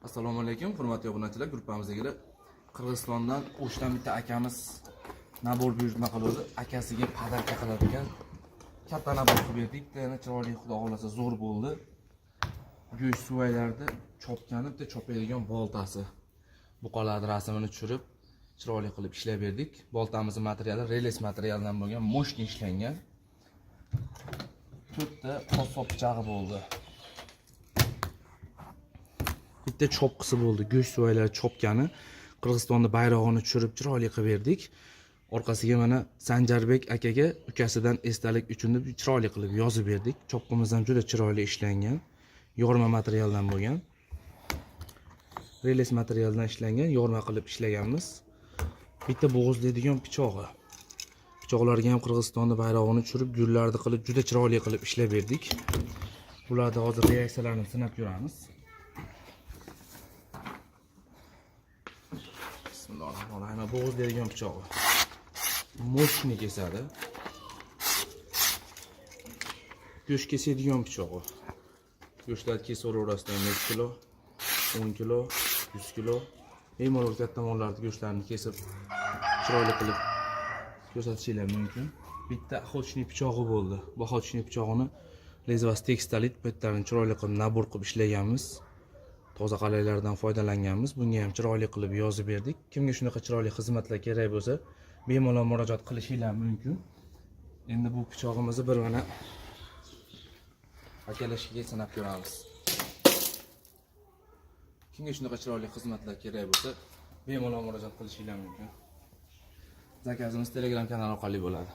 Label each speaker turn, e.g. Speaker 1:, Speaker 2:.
Speaker 1: Assalomu alaykum, hurmatli obunachilar. Gruppamizdagilar Qirg'izistondan o'shdan bitta akamiz nabor buyurtma qildi. Akasiga podarka qiladigan katta nabor qilib berdik. Yana chiroyli, xudo xolasa zo'r bo'ldi. Go'sht suvaylarda chopgani bitta chopadigan boltasi. Buqalarning rasmini tushirib, chiroyli qilib ishlab berdik. Boltamizning materiali reles materialdan bo'lgan, moshni ishlangan. To'rtta qossob pichog'i bo'ldi. Bitta chopqisi bo'ldi. Go'sht suvaylar chopgani. Qirg'izistonning bayrog'ini tushirib chiroyli qilib berdik. Orqasiga mana Sanjarbek akaga ukasidan esdalik uchun deb chiroyli qilib yozib berdik. Chopqimiz ham juda chiroyli ishlangan. Yorma materialdan bo'lgan. Reles materialdan ishlangan, yorma qilib ishlaganmiz. Bitta bo'g'izlaydigan pichog'i. Pichoqlarga ham Qirg'izistonning bayrog'ini tushirib, gullarni qilib juda chiroyli qilib ishlab berdik. Bularda hozir reaksiyalarini sinab ko'ramiz. Bismillahirrohmanirrohim. Bo'g'izlaydigan pichog'i. Moshni kesadi. Go'sht kesadigan pichog'i. Go'shtlar kesaverasidan 1 kilo, 10 kilo, 100 kilo. Bemalol katta mollarni go'shtlarini kesib chiroyli qilib ko'rsatishingiz mumkin. Bitta xochniy pichog'i bo'ldi. Bu xochniy pichog'ini Lezvas Textilit betlarini chiroyli qilib nabor qilib ishlaganmiz. Toza qalaylardan foydalanganmiz. Bunga ham chiroyli qilib yozib berdik. Kimga shunaqa chiroyli xizmatlar kerak bo'lsa, bemalol murojaat qilishingiz mumkin. Endi bu pichog'imizni bir mana akalashiga sinab ko'ramiz. Kimga shunaqa chiroyli xizmatlar kerak bo'lsa, bemalol murojaat qilishingiz mumkin. Zakazimiz Telegram kanali orqali bo'ladi.